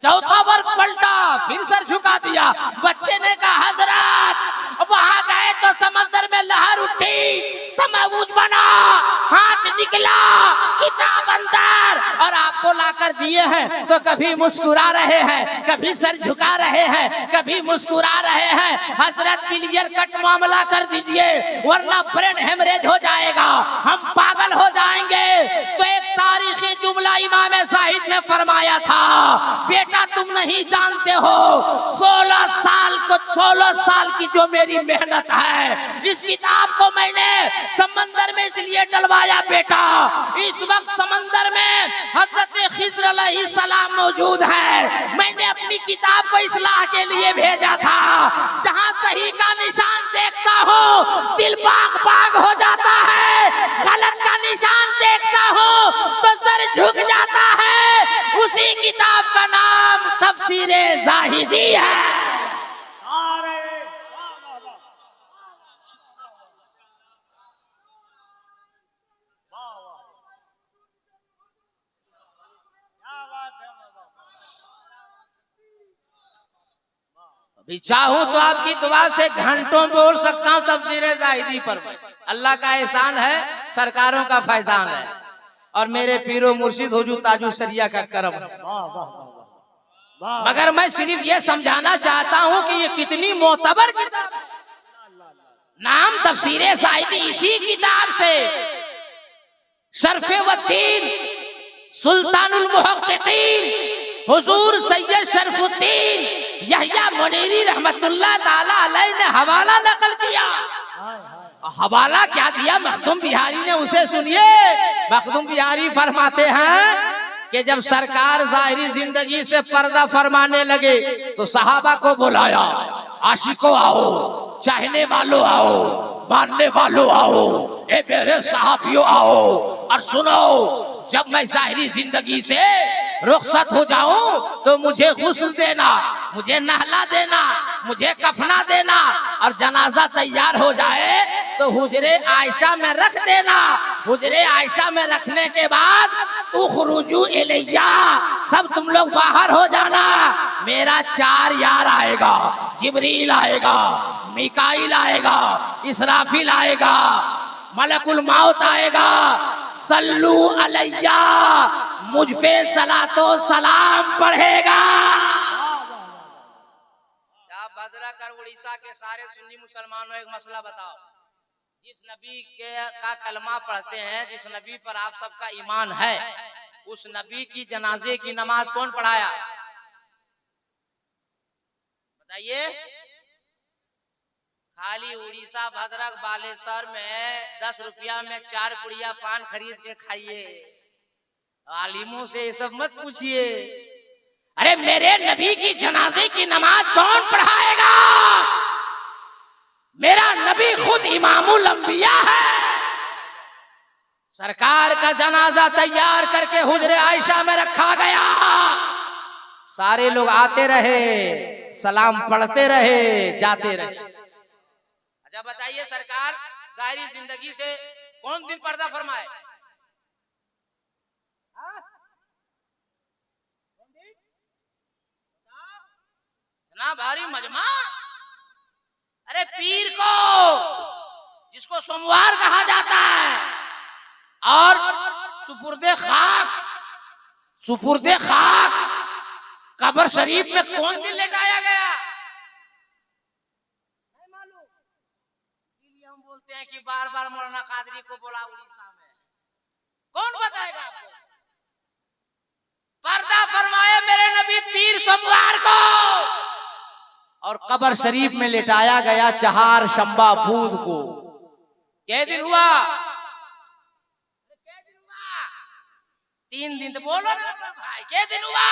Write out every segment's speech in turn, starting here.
चौथा वर्ग पलटा, फिर सर झुका दिया। बच्चे ने कहा हजरत, वहां गए तो समंदर में लहर उठी, तमावूज बना, हाथ निकला, किताब अंदर, और आपको लाकर दिए हैं तो कभी मुस्कुरा रहे हैं, कभी सर झुका रहे हैं, कभी मुस्कुरा रहे हैं। हजरत क्लियर कट मामला कर दीजिए, वरना ब्रेन हेमरेज हो जाएगा, हम पागल हो जाएंगे। तो एक तारीखी जुमला इमाम साहिद ने फरमाया था, बेटा तुम नहीं जानते हो 16 साल की जो मेरी मेहनत है, इस किताब को मैंने समंदर में इसलिए डलवाया बेटा, इस वक्त समंदर में हजरत खिज़्र अलैहिस्सलाम मौजूद है। मैंने अपनी किताब को इस्लाह के लिए भेजा था। जहां सही का निशान देखता हूँ दिल बाग बाग हो जाता है, गलत का निशान देखता हूँ तो सर झुक जाता है। उसी किताब का नाम तफसीरे ज़ाहिदी है। अभी चाहूं तो आपकी दुआ से घंटों बोल सकता हूं तफसीरे ज़ाहिदी पर। अल्लाह का एहसान है, सरकारों का फैजान है, और मेरे पीरो मुर्शिद हुजूर ताजु सरिया का करम है। मगर मैं सिर्फ ये समझाना चाहता हूं कि ये कितनी मोतबर किताब है। नाम तफसीरे ज़ाहिदी इसी किताब से शरफ़ुद्दीन सुल्तानुल मुहक्किकीन हुजूर सैयद शरफुद्दीन यहया मुनीरी रहमतुल्लाह ताला अलैह ने हवाला नकल किया। हवाला क्या दिया मखदूम बिहारी ने, उसे सुनिए। मखदूम बिहारी फरमाते हैं कि जब सरकार ज़ाहिरी जिंदगी से पर्दा फरमाने लगे तो सहाबा को बुलाया, आशिकों आओ, चाहने वालों आओ, मानने वालों आओ, ए मेरे सहाबियों आओ और सुनो, जब मैं ज़ाहिरी जिंदगी से रुखसत हो जाऊं तो मुझे गुस्ल देना, मुझे नहला देना, मुझे कफना देना, और जनाजा तैयार हो जाए तो हुजरे आयशा में रख देना। हुजरे आयशा में रखने के बाद उखरुजू इलैया, सब तुम लोग बाहर हो जाना। मेरा 4 यार आएगा, जिब्रील आएगा, मिकाईल आएगा, इसराफिल आएगा, मलकुल मौत आएगा, सल्लू अलैया, मुझ पे सलातो सलाम पढ़ेगा। भद्रक और उड़ीसा के सारे सुन्नी मुसलमानों एक मसला बताओ, जिस नबी का कलमा पढ़ते हैं, जिस नबी पर आप सबका ईमान है, उस नबी की जनाजे की नमाज कौन पढ़ाया? बताइए। खाली उड़ीसा, भद्रक, बालेश्वर में 10 रुपया में 4 पुड़िया पान खरीद के खाइए। आलिमों से ये सब मत पूछिए। अरे मेरे नबी की जनाजे की नमाज कौन पढ़ाएगा? मेरा नबी खुद इमामुल अंबिया है। सरकार का जनाजा तैयार करके हुजरे आयशा में रखा गया। सारे लोग आते रहे, सलाम पढ़ते रहे, जाते रहे। अच्छा बताइए, सरकार ज़ाहिरी जिंदगी से कौन दिन पर्दा फरमाए? इतना भारी मजमा। अरे पीर को, जिसको सोमवार कहा जाता है, और सुपुर्दे खाक कब्र शरीफ में कौन दिन लेटाया गया? नहीं मालूम। इसलिए हम बोलते हैं कि बार बार मौलाना कादरी को बोला उड़ीसा में। कौन बताएगा आपको? पर्दा फरमाए मेरे नबी पीर सोमवार को, और कब्र शरीफ में लेटाया गया चहार शंबा बूद को। क्या दिन हुआ? 3 दिन। तो बोलो ना भाई, क्या दिन हुआ?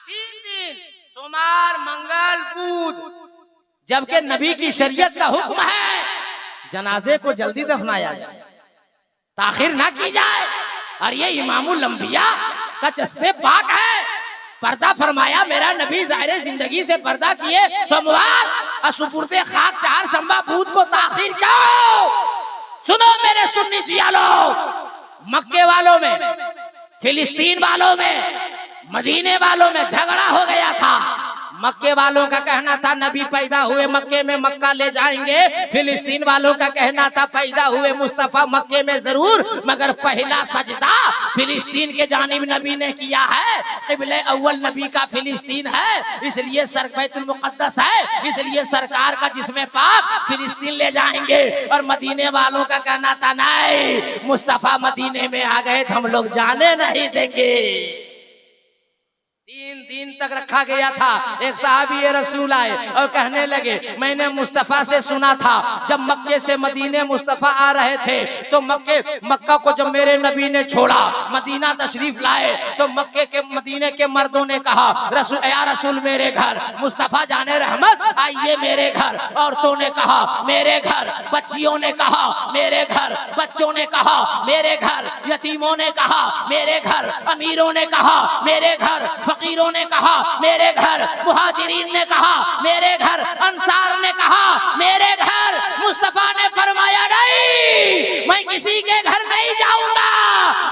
3 दिन, सोमवार, मंगल, बुध। जबकि नबी की शरीयत का हुक्म है जनाजे को जल्दी दफनाया जाए, ताखिर ना की जाए। और ये इमामुल अंबिया का चस्ते पाक है। पर्दा फरमाया मेरा नबी ज़ाहिर जिंदगी से पर्दा किए सोमवार, और सुपुर्दे खाक चहार शंबा बूद को ताखिर क्यों? सुनो मेरे सुन्नी जियालो, मक्के वालों में, फिलिस्तीन वालों में, मदीने वालों में झगड़ा हो गया। मक्के वालों का कहना था नबी पैदा हुए मक्के में, मक्का ले जाएंगे। फिलिस्तीन वालों का कहना था पैदा हुए मुस्तफा मक्के में जरूर, मगर पहला सजदा फिलिस्तीन के जानिब नबी ने किया है। क़िबले अव्वल नबी का फिलिस्तीन है, इसलिए सर बैतुल मुक़द्दस है, इसलिए सरकार का जिस्म पाक फिलिस्तीन ले जाएंगे। और मदीने वालों का कहना था नहीं, मुस्तफा मदीने में आ गए तो हम लोग जाने नहीं देंगे। 3 दिन तक रखा गया था। एक सहाबी रसूल आए और कहने लगे मैंने मुस्तफा से सुना था जब मक्के से मदीने मुस्तफा आ रहे थे तो मक्का को जब मेरे नबी ने छोड़ा, मदीना तशरीफ लाए तो मक्के के मदीने के मर्दों ने कहा रसूल या रसूल मेरे घर, मुस्तफा जाने रहमत आइए मेरे घर। औरतों ने कहा मेरे घर, बच्चियों ने कहा मेरे घर, बच्चों ने कहा मेरे घर, यतीमों ने कहा मेरे घर, अमीरों ने कहा मेरे घर, फकीरों ने कहा मेरे घर, मुहाजिरीन ने कहा मेरे घर, अंसार ने कहा मेरे घर। मुस्तफा ने फरमाया नहीं, मैं किसी के घर नहीं जाऊंगा,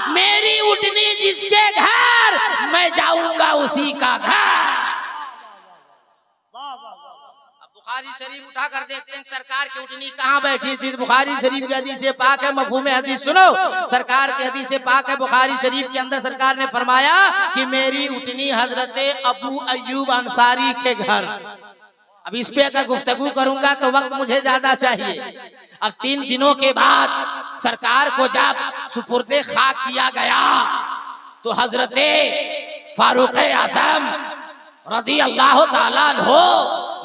मेरी उठनी जिसके घर मैं जाऊंगा उसी का घर। बुखारी शरीफ उठा कर देखते हैं सरकार की उठनी कहाँ बैठी थी। बुखारी शरीफ की हदीस पाक है, मफ़हूम हदीस सुनो। सरकार की हदीस पाक है बुखारी शरीफ के अंदर, सरकार ने फरमाया कि मेरी उठनी हजरत अबू अय्यूब अंसारी के घर। अब इस पे अगर गुफ्तगू करूंगा तो वक्त मुझे ज्यादा चाहिए। अब 3 दिनों के बाद सरकार को जब सुपुर्दे खाक किया गया तो हजरत फारूक आज़म रज़ी अल्लाह ताला अन्हु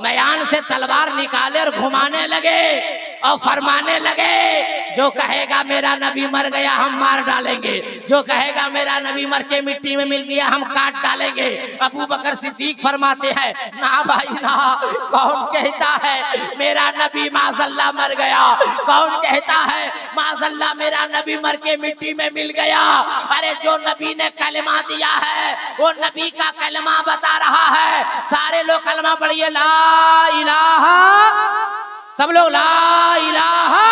मयान से तलवार निकाले और घुमाने लगे और फरमाने लगे जो कहेगा मेरा नबी मर गया हम मार डालेंगे, जो कहेगा मेरा नबी मर के मिट्टी में मिल गया हम काट डालेंगे। अबू बकर सिद्दीक फरमाते हैं ना भाई ना, कौन कहता है मेरा नबी माज़ल्ला मर गया, कौन कहता है माज़ल्ला मेरा नबी मर के मिट्टी में मिल गया। अरे जो नबी ने कलमा दिया है वो नबी का कलमा बता रहा है। सारे लोग कलमा पढ़िए, ला इलाहा, सब लोग ला इलाहा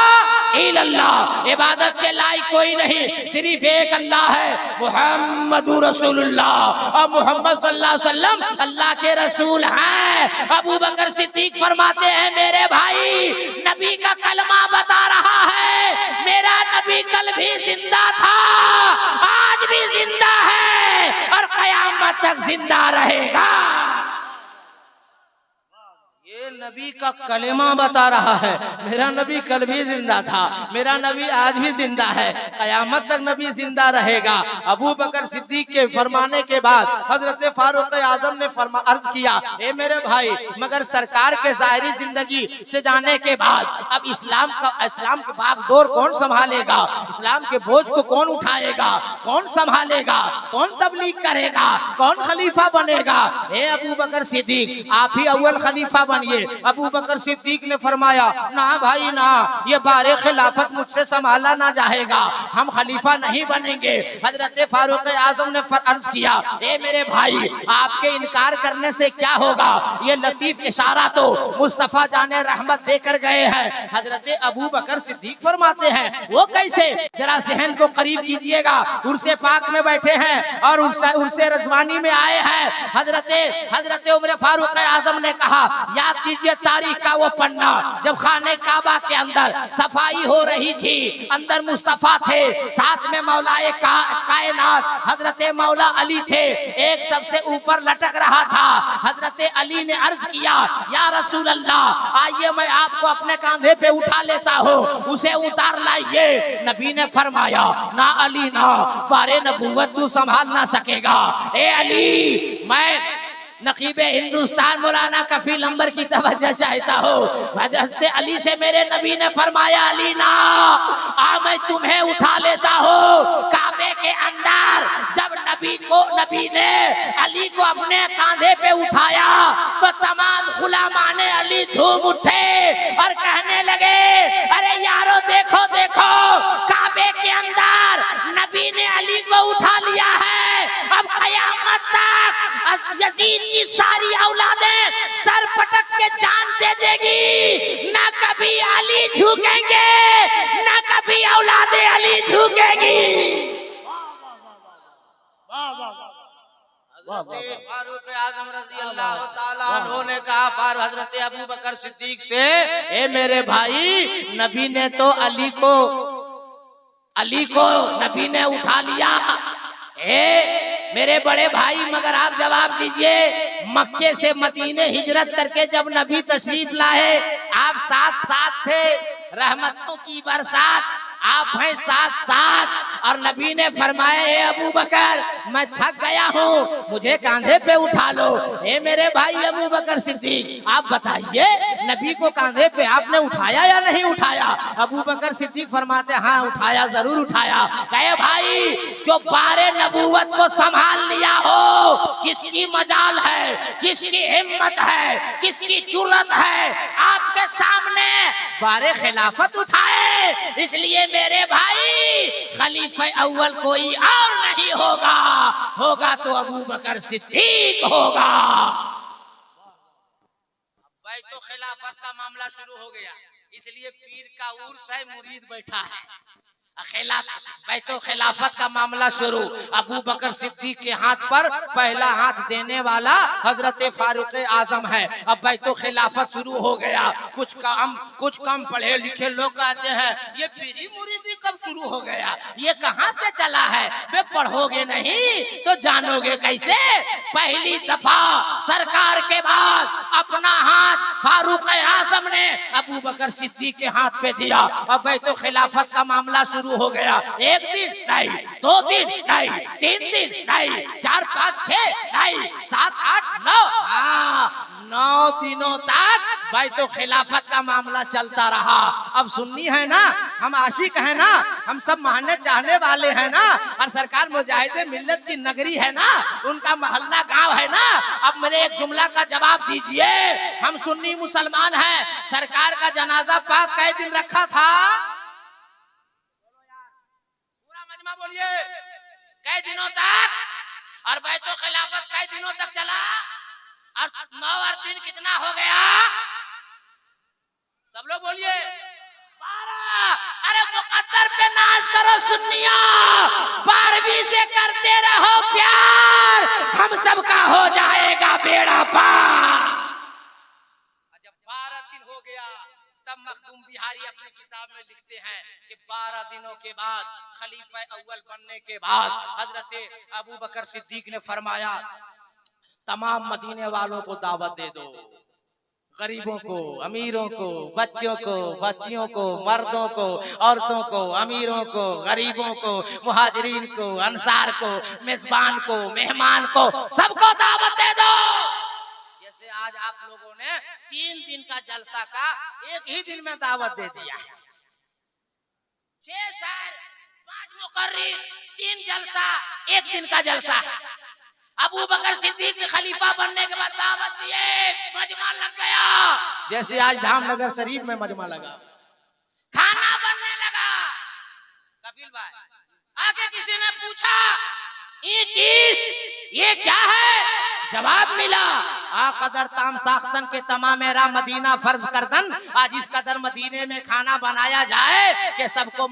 इल्लल्लाह। इबादत के लायक कोई नहीं, सिर्फ एक अल्लाह है, मुहम्मदुर रसूलुल्लाह। और मोहम्मद सल्लल्लाहु अलैहि वसल्लम अल्लाह के रसूल हैं। अबू बकर सिद्दीक फरमाते हैं मेरे भाई नबी का कलमा बता रहा है, मेरा नबी कल भी जिंदा था, आज भी जिंदा है और कयामत तक जिंदा रहेगा। ये नबी का कलेमा बता रहा है, मेरा नबी कल भी जिंदा था, मेरा नबी आज भी जिंदा है, कयामत तक नबी जिंदा रहेगा। अबू बकर सिद्दीक के फरमाने के बाद हजरत फारूक आजम ने अर्ज किया ए मेरे भाई, मगर सरकार के ज़ाहिरी जिंदगी से जाने के बाद अब इस्लाम के बागडोर कौन संभालेगा, इस्लाम के बोझ को कौन उठाएगा, कौन संभालेगा, कौन तबलीग करेगा, कौन खलीफा बनेगा। ए अबू बकर सिद्दीक आप ही अव्वल खलीफा बनिए। अबू बकर सिद्दीक ने फरमाया ना भाई ना, ये बारे खिलाफत मुझसे संभाला ना जाएगा, हम खलीफा नहीं बनेंगे। हजरत फारूक आजम ने अर्ज किया ए मेरे भाई आपके इनकार करने से क्या होगा, ये लतीफ इशारा तो मुस्तफा जाने रहमत देकर गए हैं। हजरत अबू बकर सिद्दीक फरमाते हैं वो कैसे, जरा जहन को करीब कीजिएगा, उर्से पाक में बैठे हैं और उर्से रजवानी में आए हैं। हजरत उमर फारूक आजम ने कहा याद कीजिए तारीख का वो पन्ना जब खाने काबा के अंदर सफाई हो रही थी, अंदर मुस्तफा थे, साथ में मौलाए कायनात हजरत मौला अली थे, एक सबसे ऊपर लटक रहा था। हजरत अली ने अर्ज किया या रसूल अल्लाह आइए मैं आपको अपने कांधे पे उठा लेता हूँ, उसे उतार लाइए। नबी ने फरमाया ना अली ना, बारे नबूवत तू संभाल ना सकेगा। ए अली मैं नकीबे हिंदुस्तान मौलाना कफील अंबर की तवज्जो चाहता हूँ। हजरत अली से मेरे नबी ने फरमाया अली ना आ मैं तुम्हें उठा लेता हूँ। काबे के अंदर जब नबी ने अली को अपने कांधे पे उठाया तो तमाम गुलामाने अली झूम उठे और कहने लगे अरे यारो देखो देखो काबे के अंदर नबी ने अली को उठा लिया है, अब कयामत तक यजीद की सारी औलादें सर पटक के जान दे देगी, ना कभी अली झुकेंगे ना कभी औलादे अली झुकेगी। फारूक आजम रजी अल्लाह ताला अन्हु ने कहा फार हजरत अबू बकर सिद्दीक से, ए मेरे भाई, नबी ने तो अली को नबी ने उठा लिया। ए मेरे बड़े भाई, मगर आप जवाब दीजिए, मक्के से मदीने हिजरत करके जब नबी तशरीफ लाए, आप साथ साथ थे, रहमतों की बरसात, आप हैं साथ साथ, और नबी ने फरमाया, ए अबू बकर, मैं थक गया हूँ, मुझे कांधे पे उठा लो। ए मेरे भाई अबू बकर सिद्दीक, आप बताइए, नबी को कांधे पे आपने उठाया या नहीं उठाया? अबू बकर सिद्दीक फरमाते, हाँ उठाया, जरूर उठाया। कहे भाई, जो बारे नबूवत को संभाल लिया हो, किसकी मजाल है, किसकी हिम्मत है, किसकी जुर्रत है आपके सामने बारे खिलाफत उठाए? इसलिए मेरे भाई, खलीफा अव्वल कोई और नहीं होगा तो अबू बकर सिद्दीक होगा। भाई तो खिलाफत का मामला शुरू हो गया, इसलिए पीर का उर्स है, मुरीद बैठा है। बैतो खिलाफत का मामला शुरू, अबू बकर सिद्दीक के हाथ पर पहला हाथ देने वाला हजरत फारूक आजम है। अब बैतो खिलाफत शुरू हो गया। कुछ कम पढ़े लिखे लोग कहते हैं, ये पीरी मुरीदी कब शुरू हो गया, ये कहां से चला है? वे पढ़ोगे नहीं तो जानोगे कैसे? पहली दफा सरकार के बाद अपना हाथ फारूक आजम ने अबू बकर सिद्दीक के हाथ पे दिया। अब बैतो खिलाफत का मामला शुरू हो गया। एक दिन नहीं, 2 दिन नहीं, 3 दिन नहीं, 4, 5, 6 नहीं, 7, 8, 9, 9 दिनों तक बैतो खिलाफत का मामला चलता रहा। अब सुन्नी है ना, हम आशिक है ना, हम सब मानने चाहने वाले हैं ना, और सरकार मुजाहिदे मिल्लत की नगरी है ना, उनका मोहल्ला गांव है ना। अब मेरे एक जुमला का जवाब दीजिए, हम सुन्नी मुसलमान हैं, सरकार का जनाजा पाक कै दिन रखा था? बोलिए, कई दिनों तक? और बैतो खिलाफत कई दिनों तक चला? और 9 और 3 कितना हो गया? सब लोग बोलिए, 12। अरे मुकद्दर पे नाज करो सुन्निया, 12वीं से करते रहो प्यार, हम सबका हो जाएगा बेड़ा पार। जब 12 दिन हो गया, तब मखदूम बिहारी अपनी किताब में लिखते हैं कि 12 दिनों के बाद, खलीफा अव्वल बनने के बाद, हजरत अबू बकर सिद्दीक ने फरमाया, तमाम मदीने वालों को दावत दे दो, गरीबों को, अमीरों को, बच्चों को, बच्चियों को, मर्दों को, औरतों को, अमीरों को, गरीबों को, मुहाजिरीन को, अंसार को, मेजबान को, मेहमान को, सबको दावत दे दो। जैसे आज आप लोगों ने 3 दिन का जलसा का एक ही दिन में दावत दे दिया है। 6 शहर, 5 मुकर्रिर, 3 जलसा, एक दिन का जलसा। अबू बकर सिद्दीक ने खलीफा बनने के बाद दावत दिए, मजमा लग गया। जैसे आज धामनगर शरीफ में मजमा लगा, खाना बनने लगा। कपिल भाई, आगे किसी ने पूछा, ये चीज ये क्या है? जवाब मिला, आ कदर ताम साख्तन के तमाम मेरा मदीना फर्ज करदन, आज इस कदर मदीने में खाना बनाया जाए कि सबको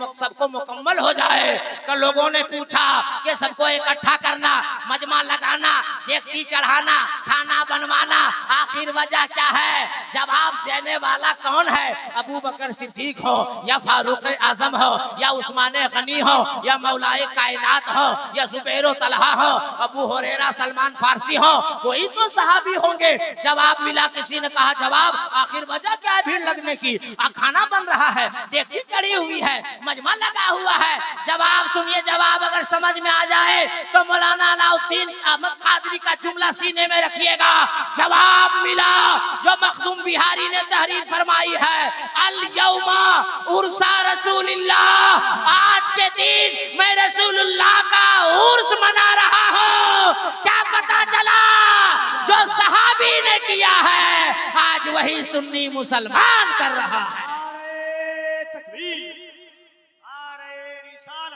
मुकम्मल हो जाए। तो लोगों ने पूछा कि सबको इकट्ठा करना, मजमा लगाना, डेगची चढ़ाना, खाना बनवाना, आखिर वजह क्या है? जवाब देने वाला कौन है? अबू बकर सिद्दीक हो, या फारूक आजम हो, या उस्मान गनी हो, या मौलाए कायनात हो, या जुबैर तलहा हो, अबू हुरैरा सलमान फारसी हो, कोई तो सहाबी होंगे। जवाब मिला, किसी ने कहा, जवाब आखिर वजह क्या है भीड़ लगने की? खाना बन रहा है, डेगची चढ़ी हुई है, मजमा लगा हुआ है। जवाब सुनिए, जवाब अगर समझ में आ जाए तो मौलाना अलाउद्दीन अहमद कादरी का जुमला सीने में रखिएगा। जवाब मिला जो मखदूम बिहारी ने तहरीर फरमाई है, अल यौमा उर्सा रसूलिल्लाह, आज के दिन मैं रसूलुल्लाह का उर्स मना रहा हूँ। क्या पता चला? जो सहाबी ने किया है, आज वही सुन्नी मुसलमान कर रहा है।